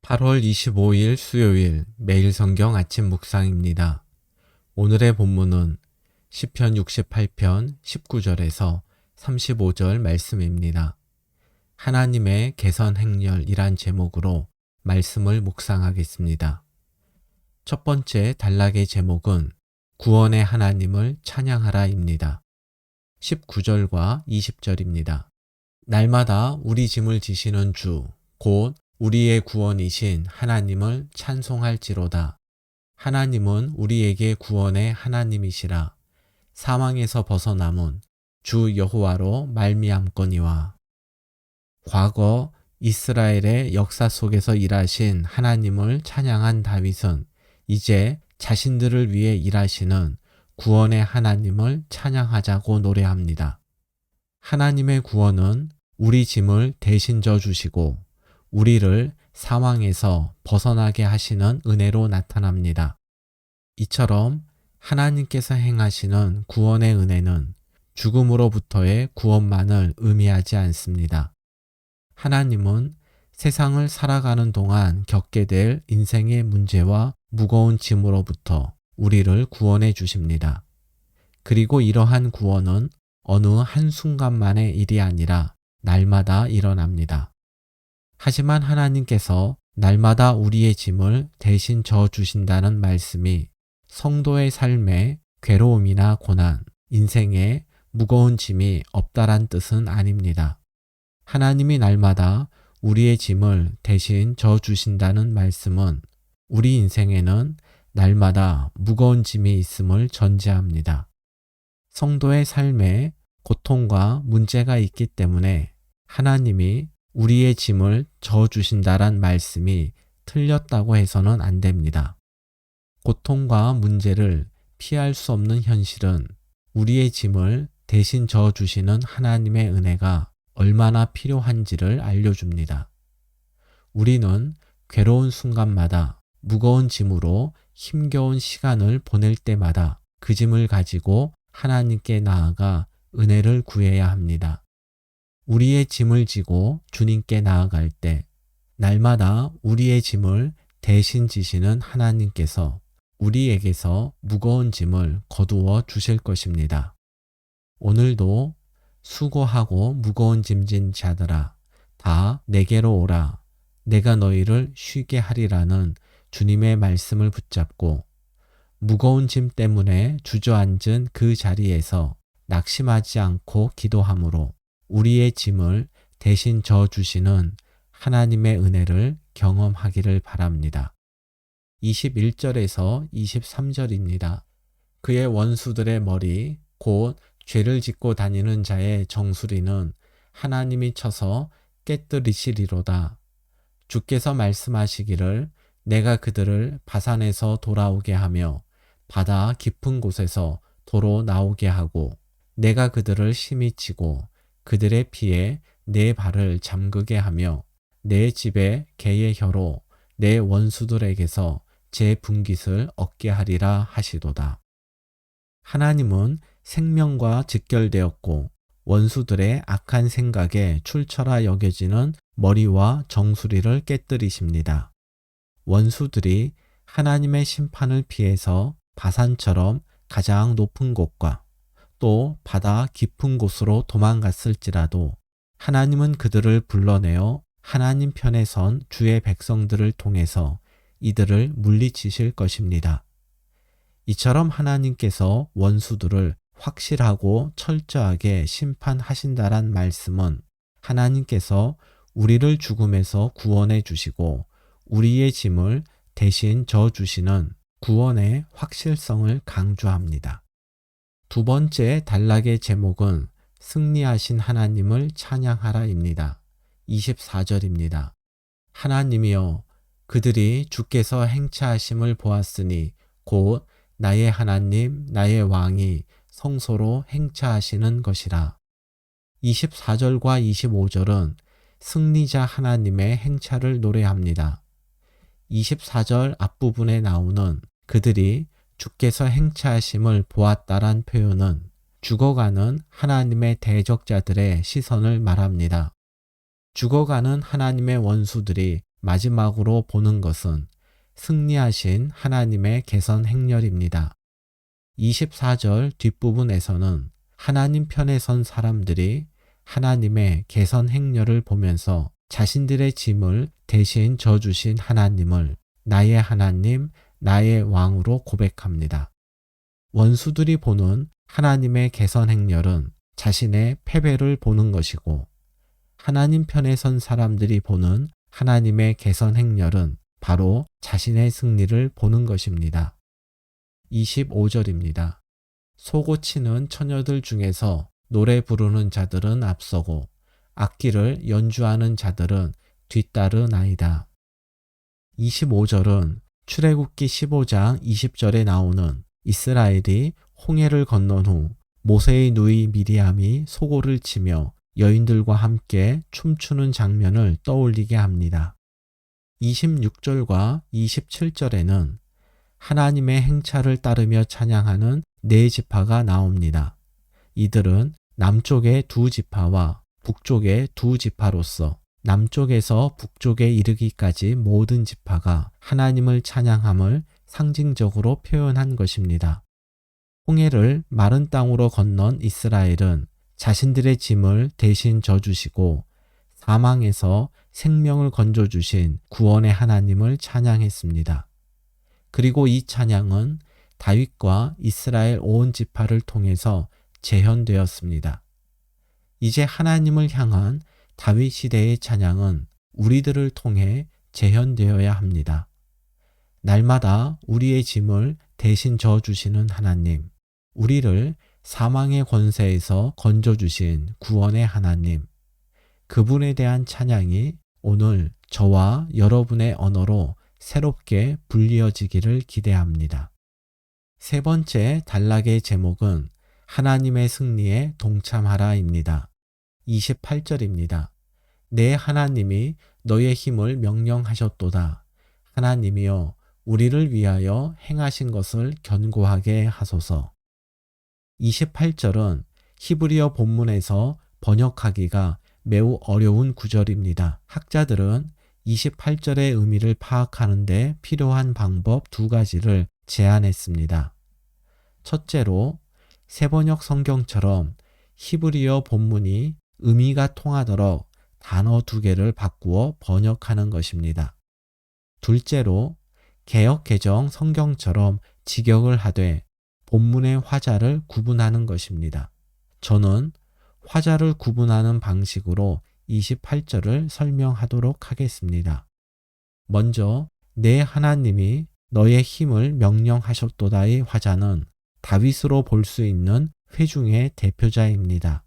8월 25일 수요일 매일 성경 아침 묵상입니다. 오늘의 본문은 시편 68편 19절에서 35절 말씀입니다. 하나님의 개선 행렬이란 제목으로 말씀을 묵상하겠습니다. 첫 번째 단락의 제목은 구원의 하나님을 찬양하라입니다. 19절과 20절입니다. 날마다 우리 짐을 지시는 주, 곧 우리의 구원이신 하나님을 찬송할지로다. 하나님은 우리에게 구원의 하나님이시라. 사망에서 벗어남은 주 여호와로 말미암거니와. 과거 이스라엘의 역사 속에서 일하신 하나님을 찬양한 다윗은 이제 자신들을 위해 일하시는 구원의 하나님을 찬양하자고 노래합니다. 하나님의 구원은 우리 짐을 대신 져주시고 우리를 사망에서 벗어나게 하시는 은혜로 나타납니다. 이처럼 하나님께서 행하시는 구원의 은혜는 죽음으로부터의 구원만을 의미하지 않습니다. 하나님은 세상을 살아가는 동안 겪게 될 인생의 문제와 무거운 짐으로부터 우리를 구원해 주십니다. 그리고 이러한 구원은 어느 한순간만의 일이 아니라 날마다 일어납니다. 하지만 하나님께서 날마다 우리의 짐을 대신 져 주신다는 말씀이 성도의 삶에 괴로움이나 고난, 인생에 무거운 짐이 없다란 뜻은 아닙니다. 하나님이 날마다 우리의 짐을 대신 져 주신다는 말씀은 우리 인생에는 날마다 무거운 짐이 있음을 전제합니다. 성도의 삶에 고통과 문제가 있기 때문에 하나님이 우리의 짐을 져주신다란 말씀이 틀렸다고 해서는 안 됩니다. 고통과 문제를 피할 수 없는 현실은 우리의 짐을 대신 져주시는 하나님의 은혜가 얼마나 필요한지를 알려줍니다. 우리는 괴로운 순간마다 무거운 짐으로 힘겨운 시간을 보낼 때마다 그 짐을 가지고 하나님께 나아가 은혜를 구해야 합니다. 우리의 짐을 지고 주님께 나아갈 때 날마다 우리의 짐을 대신 지시는 하나님께서 우리에게서 무거운 짐을 거두어 주실 것입니다. 오늘도 수고하고 무거운 짐진 자들아 다 내게로 오라. 내가 너희를 쉬게 하리라는 주님의 말씀을 붙잡고 무거운 짐 때문에 주저앉은 그 자리에서 낙심하지 않고 기도함으로 우리의 짐을 대신 져주시는 하나님의 은혜를 경험하기를 바랍니다. 21절에서 23절입니다. 그의 원수들의 머리, 곧 죄를 짓고 다니는 자의 정수리는 하나님이 쳐서 깨뜨리시리로다. 주께서 말씀하시기를 내가 그들을 바산에서 돌아오게 하며 바다 깊은 곳에서 도로 나오게 하고 내가 그들을 심히 치고 그들의 피에 내 발을 잠그게 하며 내 집에 개의 혀로 내 원수들에게서 제 분깃을 얻게 하리라 하시도다. 하나님은 생명과 직결되었고 원수들의 악한 생각에 출처라 여겨지는 머리와 정수리를 깨뜨리십니다. 원수들이 하나님의 심판을 피해서 바산처럼 가장 높은 곳과 또 바다 깊은 곳으로 도망갔을지라도 하나님은 그들을 불러내어 하나님 편에 선 주의 백성들을 통해서 이들을 물리치실 것입니다. 이처럼 하나님께서 원수들을 확실하고 철저하게 심판하신다란 말씀은 하나님께서 우리를 죽음에서 구원해 주시고 우리의 짐을 대신 져 주시는 구원의 확실성을 강조합니다. 두 번째 단락의 제목은 승리하신 하나님을 찬양하라입니다. 24절입니다. 하나님이여 그들이 주께서 행차하심을 보았으니 곧 나의 하나님 나의 왕이 성소로 행차하시는 것이라. 24절과 25절은 승리자 하나님의 행차를 노래합니다. 24절 앞부분에 나오는 그들이 주께서 행차하심을 보았다란 표현은 죽어가는 하나님의 대적자들의 시선을 말합니다. 죽어가는 하나님의 원수들이 마지막으로 보는 것은 승리하신 하나님의 개선 행렬입니다. 24절 뒷부분에서는 하나님 편에 선 사람들이 하나님의 개선 행렬을 보면서 자신들의 짐을 대신 져주신 하나님을 나의 하나님, 나의 왕으로 고백합니다. 원수들이 보는 하나님의 개선 행렬은 자신의 패배를 보는 것이고, 하나님 편에 선 사람들이 보는 하나님의 개선 행렬은 바로 자신의 승리를 보는 것입니다. 25절입니다. 소고치는 처녀들 중에서 노래 부르는 자들은 앞서고 악기를 연주하는 자들은 뒤따르나이다. 25절은 출애굽기 15장 20절에 나오는 이스라엘이 홍해를 건넌 후 모세의 누이 미리암이 소고를 치며 여인들과 함께 춤추는 장면을 떠올리게 합니다. 26절과 27절에는 하나님의 행차를 따르며 찬양하는 네 지파가 나옵니다. 이들은 남쪽의 두 지파와 북쪽의 두 지파로서 남쪽에서 북쪽에 이르기까지 모든 지파가 하나님을 찬양함을 상징적으로 표현한 것입니다. 홍해를 마른 땅으로 건넌 이스라엘은 자신들의 짐을 대신 져주시고 사망에서 생명을 건져주신 구원의 하나님을 찬양했습니다. 그리고 이 찬양은 다윗과 이스라엘 온 지파를 통해서 재현되었습니다. 이제 하나님을 향한 다윗 시대의 찬양은 우리들을 통해 재현되어야 합니다. 날마다 우리의 짐을 대신 져주시는 하나님, 우리를 사망의 권세에서 건져주신 구원의 하나님, 그분에 대한 찬양이 오늘 저와 여러분의 언어로 새롭게 불리어지기를 기대합니다. 세 번째 단락의 제목은 하나님의 승리에 동참하라입니다. 28절입니다. 내 하나님이 너의 힘을 명령하셨도다. 하나님이여 우리를 위하여 행하신 것을 견고하게 하소서. 28절은 히브리어 본문에서 번역하기가 매우 어려운 구절입니다. 학자들은 28절의 의미를 파악하는 데 필요한 방법 두 가지를 제안했습니다. 첫째로 새번역 성경처럼 히브리어 본문이 의미가 통하도록 단어 두 개를 바꾸어 번역하는 것입니다. 둘째로 개역 개정 성경처럼 직역을 하되 본문의 화자를 구분하는 것입니다. 저는 화자를 구분하는 방식으로 28절을 설명하도록 하겠습니다. 먼저 내 하나님이 너의 힘을 명령하셨도다의 화자는 다윗으로 볼 수 있는 회중의 대표자입니다.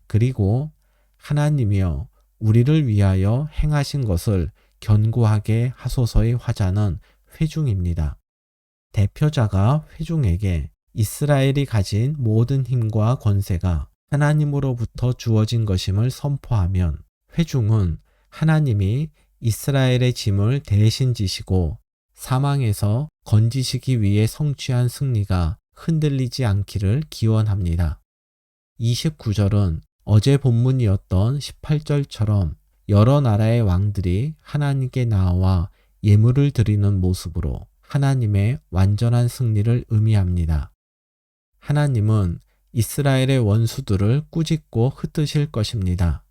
그리고 하나님이여 우리를 위하여 행하신 것을 견고하게 하소서의 화자는 회중입니다. 대표자가 회중에게 이스라엘이 가진 모든 힘과 권세가 하나님으로부터 주어진 것임을 선포하면 회중은 하나님이 이스라엘의 짐을 대신 지시고 사망에서 건지시기 위해 성취한 승리가 흔들리지 않기를 기원합니다. 29절은 어제 본문이었던 18절처럼 여러 나라의 왕들이 하나님께 나와 예물을 드리는 모습으로 하나님의 완전한 승리를 의미합니다. 하나님은 이스라엘의 원수들을 꾸짖고 흩으실 것입니다.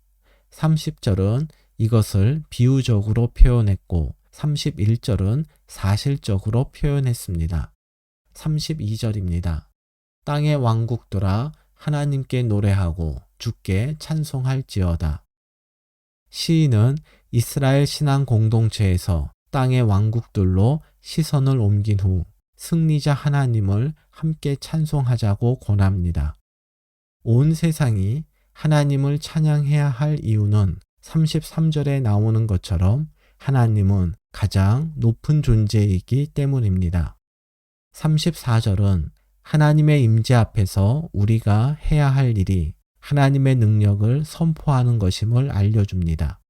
30절은 이것을 비유적으로 표현했고 31절은 사실적으로 표현했습니다. 32절입니다. 땅의 왕국들아 하나님께 노래하고 주께 찬송할지어다. 시인은 이스라엘 신앙 공동체에서 땅의 왕국들로 시선을 옮긴 후 승리자 하나님을 함께 찬송하자고 권합니다. 온 세상이 하나님을 찬양해야 할 이유는 33절에 나오는 것처럼 하나님은 가장 높은 존재이기 때문입니다. 34절은 하나님의 임재 앞에서 우리가 해야 할 일이 하나님의 능력을 선포하는 것임을 알려줍니다.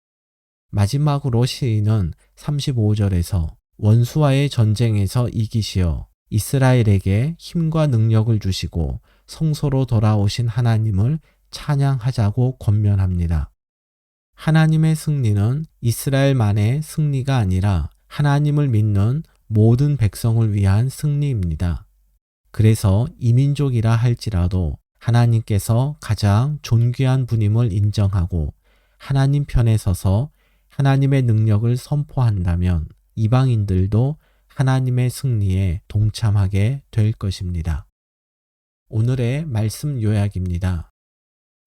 마지막으로 시인은 35절에서 원수와의 전쟁에서 이기시어 이스라엘에게 힘과 능력을 주시고 성소로 돌아오신 하나님을 찬양하자고 권면합니다. 하나님의 승리는 이스라엘만의 승리가 아니라 하나님을 믿는 모든 백성을 위한 승리입니다. 그래서 이민족이라 할지라도 하나님께서 가장 존귀한 분임을 인정하고 하나님 편에 서서 하나님의 능력을 선포한다면 이방인들도 하나님의 승리에 동참하게 될 것입니다. 오늘의 말씀 요약입니다.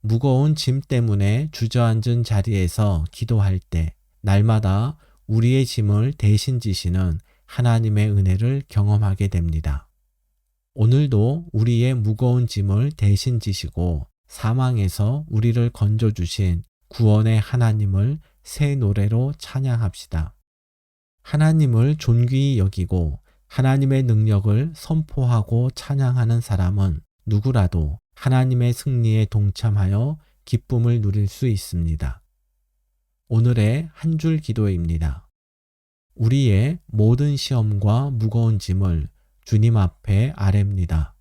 무거운 짐 때문에 주저앉은 자리에서 기도할 때 날마다 우리의 짐을 대신 지시는 하나님의 은혜를 경험하게 됩니다. 오늘도 우리의 무거운 짐을 대신 지시고 사망에서 우리를 건져주신 구원의 하나님을 새 노래로 찬양합시다. 하나님을 존귀히 여기고 하나님의 능력을 선포하고 찬양하는 사람은 누구라도 하나님의 승리에 동참하여 기쁨을 누릴 수 있습니다. 오늘의 한 줄 기도입니다. 우리의 모든 시험과 무거운 짐을 주님 앞에 아랩니다.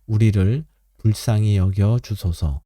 우리를 불쌍히 여겨 주소서.